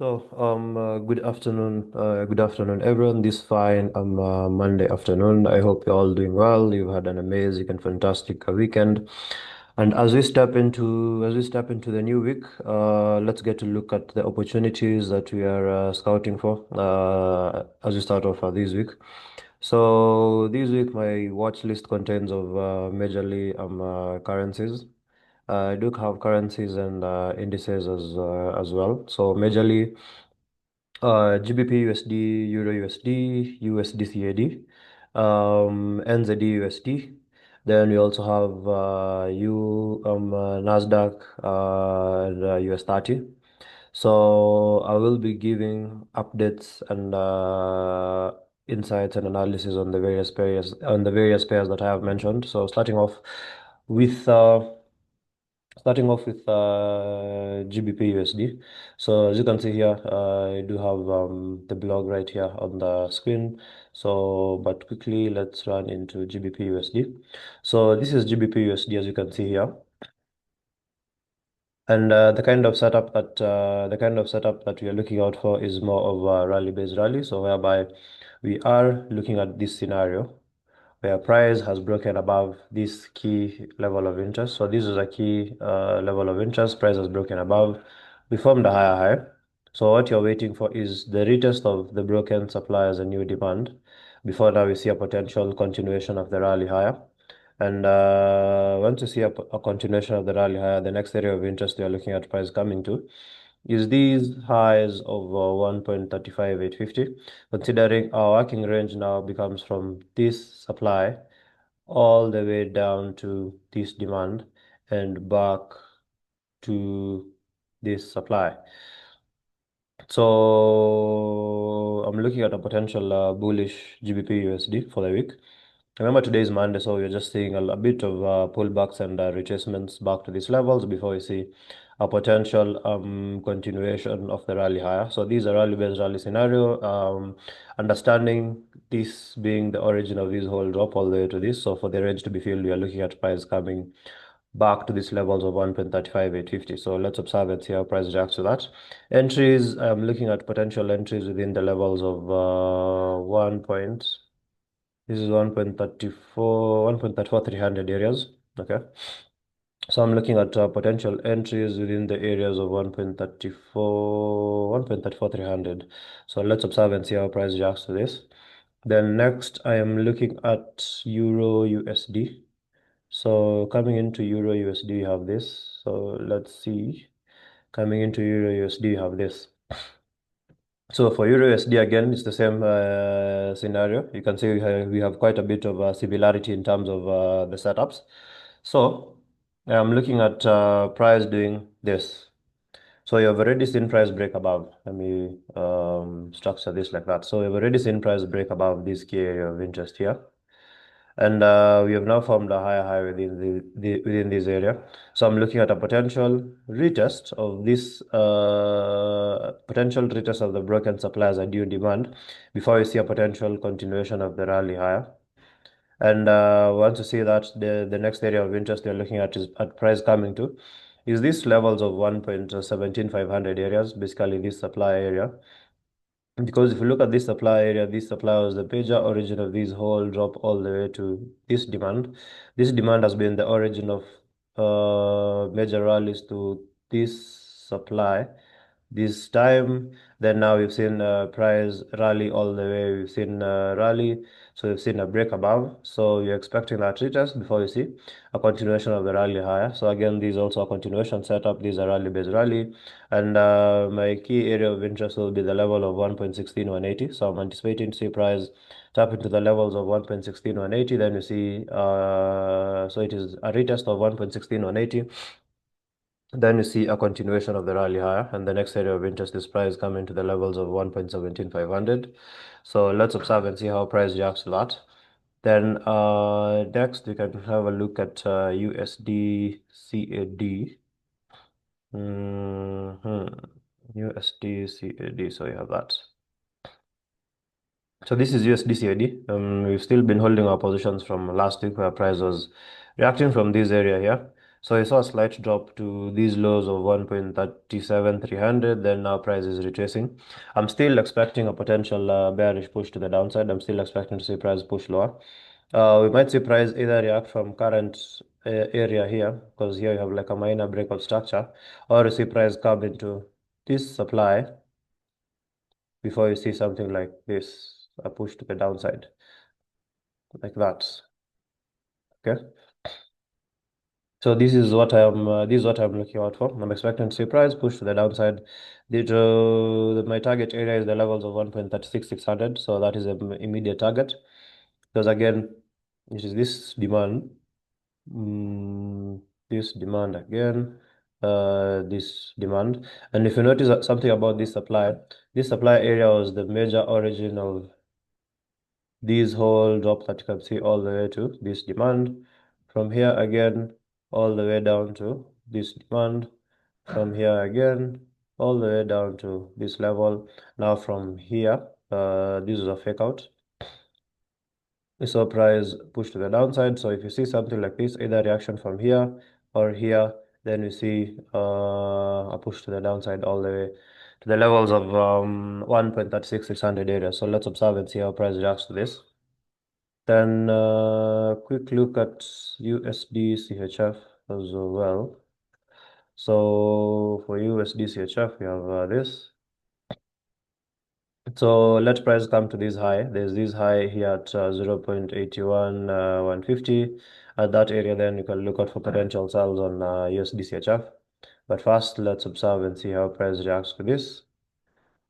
Good afternoon, everyone. This fine Monday afternoon. I hope you're all doing well. You've had an amazing and fantastic weekend. And as we step into the new week, let's get to look at the opportunities that we are scouting for as we start off this week. So this week, my watch list contains of majorly currencies. I do have currencies and indices as well. So majorly. GBPUSD, EURUSD, USDCAD, NZDUSD. Then we also have NASDAQ and US30. So I will be giving updates and insights and analysis on the various pairs that I have mentioned. So starting off with GBPUSD. So as you can see here, I do have the blog right here on the screen. So, but quickly, let's run into GBPUSD. So this is GBPUSD, as you can see here. And the kind of setup that we are looking out for is more of a rally-based rally. So whereby we are looking at this scenario where price has broken above this key level of interest. So this is a key level of interest. Price has broken above. We formed a higher high. So what you're waiting for is the retest of the broken supply as a new demand. Before now, we see a potential continuation of the rally higher. And once you see a continuation of the rally higher, the next area of interest we are looking at price coming to is these highs of 1.35850, considering our working range now becomes from this supply all the way down to this demand and back to this supply. So I'm looking at a potential bullish GBP USD for the week. Remember, today is Monday, so we're just seeing a bit of pullbacks and retracements back to these levels before we see a potential continuation of the rally higher. So these are rally-based rally scenario. Understanding this being the origin of this whole drop all the way to this. So for the range to be filled, we are looking at price coming back to these levels of 1.35850. So let's observe and see how price reacts to that. Entries, I'm looking at potential entries within the levels of 1 point. This is 1.34, 300 areas. Okay. So I'm looking at potential entries within the areas of 1.34, 300. So let's observe and see how price reacts to this. Then next, I am looking at Euro USD. So coming into Euro USD, you have this. So let's see. Coming into Euro USD, you have this. So for EURUSD again, it's the same scenario. You can see we have quite a bit of similarity in terms of the setups. So I'm looking at price doing this. So you've already seen price break above. Let me structure this like that. So you've already seen price break above this key area of interest here. And we have now formed a higher high within this area. So I'm looking at a potential retest of the broken supply as a due demand before we see a potential continuation of the rally higher. And once you see that, the next area of interest we're looking at is at price coming to is these levels of 1.17500 areas, basically this supply area. Because if you look at this supply area, this supply was the major origin of this whole drop all the way to this demand. This demand has been the origin of major rallies to this supply this time. Then now we've seen price rally all the way. We've seen rally, so we've seen a break above. So you're expecting that retest before you see a continuation of the rally higher. So again, this is also a continuation setup. These are rally-based rally, and my key area of interest will be the level of 1.16180. So I'm anticipating to see price tap into the levels of 1.16180. Then you see, so it is a retest of 1.16180. Then you see a continuation of the rally higher, and the next area of interest is price coming to the levels of 1.17500. So let's observe and see how price reacts to that. Then next we can have a look at USDCAD. USDCAD, so you have that. So this is USDCAD. We've still been holding our positions from last week where price was reacting from this area here. So you saw a slight drop to these lows of 1.37300, then now price is retracing. I'm still expecting a potential bearish push to the downside. I'm still expecting to see price push lower. We might see price either react from current area here, because here you have like a minor breakout structure, or you see price come into this supply before you see something like this, a push to the downside, like that. Okay. So this is what I'm looking out for. I'm expecting to see price push to the downside. My target area is the levels of 1.36600, so that is an immediate target. Because again, it is this demand, this demand again, this demand. And if you notice something about this supply area was the major origin of these whole drop that you can see all the way to this demand. From here again, all the way down to this demand. From here again, all the way down to this level. Now from here, this is a fake out. We saw price push to the downside. So if you see something like this, either reaction from here or here, then we see a push to the downside all the way to the levels of 1.36600 area. So let's observe and see how price reacts to this. Then quick look at USD as well. So for USD we have this. So let price come to this high. There's this high here at 0.81 150. At that area, then you can look out for potential sells on USDCHF. But first, let's observe and see how price reacts to this.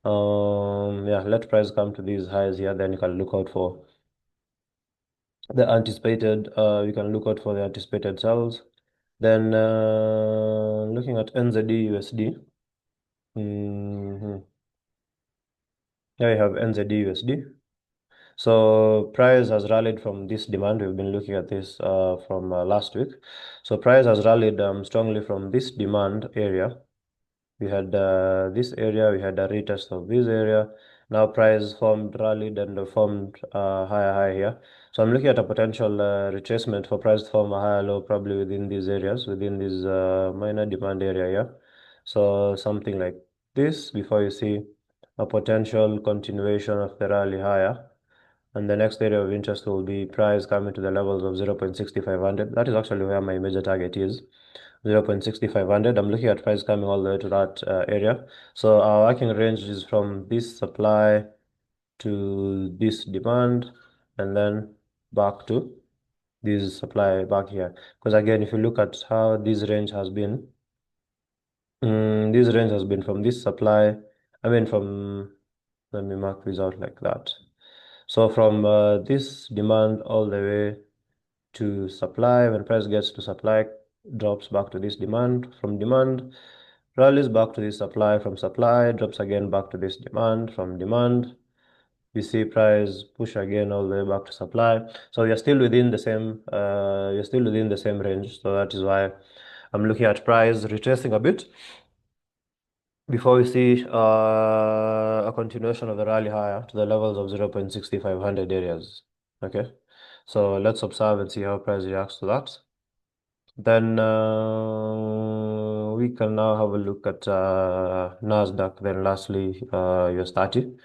Yeah, let price come to these highs here, then you can look out for the anticipated. You can look out for the anticipated sells. Then looking at NZDUSD. Here you have NZDUSD. So price has rallied from this demand. We've been looking at this from last week. So price has rallied strongly from this demand area. We had this area, we had a retest of this area. Now price rallied and formed a higher high here. So I'm looking at a potential retracement for price to form a higher low probably within these areas, within this minor demand area here. So something like this before you see a potential continuation of the rally higher. And the next area of interest will be price coming to the levels of 0.6500. That is actually where my major target is. 0.6500. I'm looking at price coming all the way to that area. So our working range is from this supply to this demand, and then back to this supply back here. Because again, if you look at how this range has been, this range has been from this supply, let me mark this out like that. So from this demand all the way to supply, when price gets to supply, drops back to this demand, from demand, rallies back to this supply, from supply, drops again back to this demand, from demand, we see price push again all the way back to supply. So you're still within the same range. So that is why I'm looking at price retracing a bit before we see a continuation of the rally higher to the levels of 0.6500 areas. Okay, so let's observe and see how price reacts to that. Then we can now have a look at NASDAQ, then lastly US30.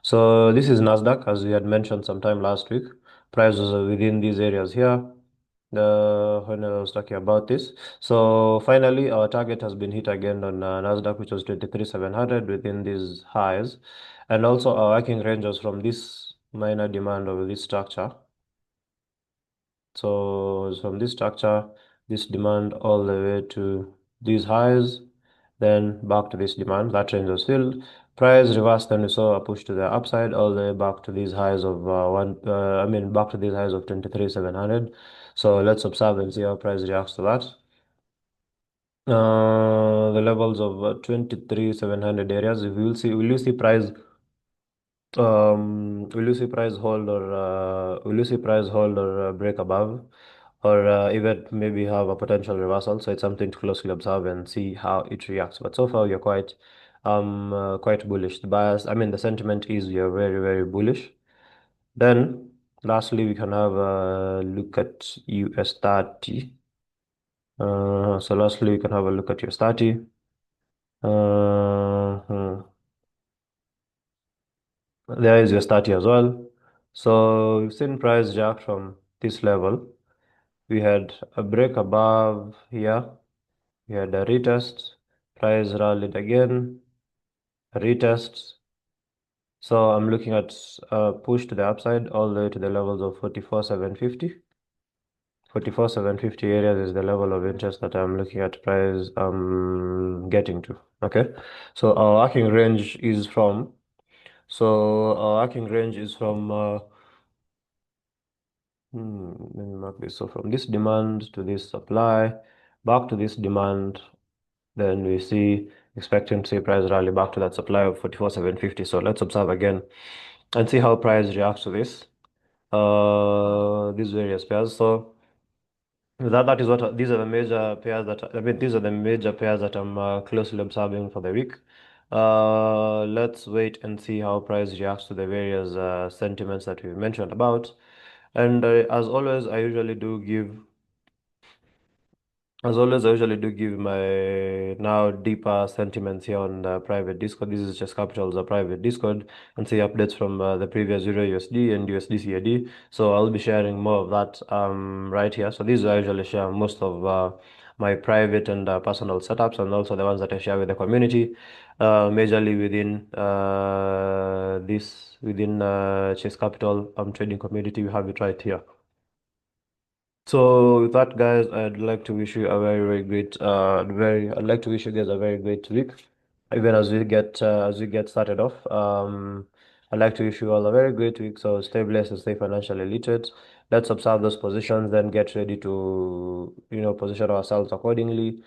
So this is NASDAQ, as we had mentioned sometime last week. Price was within these areas here when I was talking about this. So finally, our target has been hit again on NASDAQ, which was 23,700 within these highs. And also our working range was from this minor demand of this structure. So from this structure, this demand all the way to these highs, then back to this demand. That range was filled. Price reversed, then we saw a push to the upside all the way back to these highs of back to these highs of 23,700. So let's observe and see how price reacts to that. The levels of 23,700 areas. If will you see price will you see price hold or break above, or even maybe have a potential reversal? So it's something to closely observe and see how it reacts. But so far, you're quite bullish. The sentiment is you're very, very bullish. Then, lastly, we can have a look at US30. So lastly, you can have a look at your stati. There is your stati as well. So we've seen price jack from this level. We had a break above here. We had a retest. Price rallied again. Retest. So I'm looking at a push to the upside all the way to the levels of 44,750. 44,750 areas is the level of interest that I'm looking at price getting to. Okay. So our arcing range is from let me mark this. So from this demand to this supply, back to this demand, then we see expecting to see price rally back to that supply of 44,750. So let's observe again and see how price reacts to this. These various pairs. So that is what these are the major pairs that I mean. These are the major pairs that I'm closely observing for the week. Let's wait and see how price reacts to the various sentiments that we mentioned about. And as always, I usually do give my now deeper sentiments here on the private Discord. This is just Capital's a private Discord and see updates from the previous EURUSD and USDCAD. So I'll be sharing more of that right here. So these I usually share most of my private and personal setups, and also the ones that I share with the community, majorly within Chase Capital trading community. We have it right here. So with that, guys, I'd like to wish you a very, very great, I'd like to wish you guys a very great week. Even as we get started off, I'd like to wish you all a very great week. So stay blessed and stay financially literate. Let's observe those positions, then get ready to, position ourselves accordingly,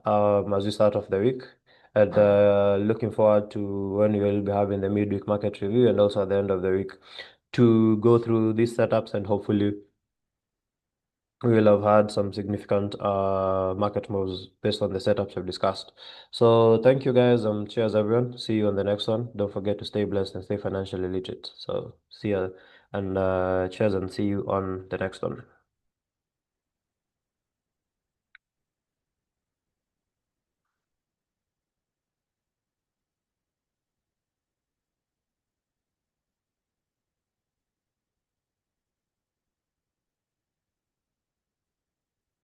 as we start off the week. And looking forward to when we will be having the midweek market review and also at the end of the week to go through these setups, and hopefully we will have had some significant market moves based on the setups we've discussed. So thank you guys. Cheers everyone. See you on the next one. Don't forget to stay blessed and stay financially literate. So see you and cheers and see you on the next one.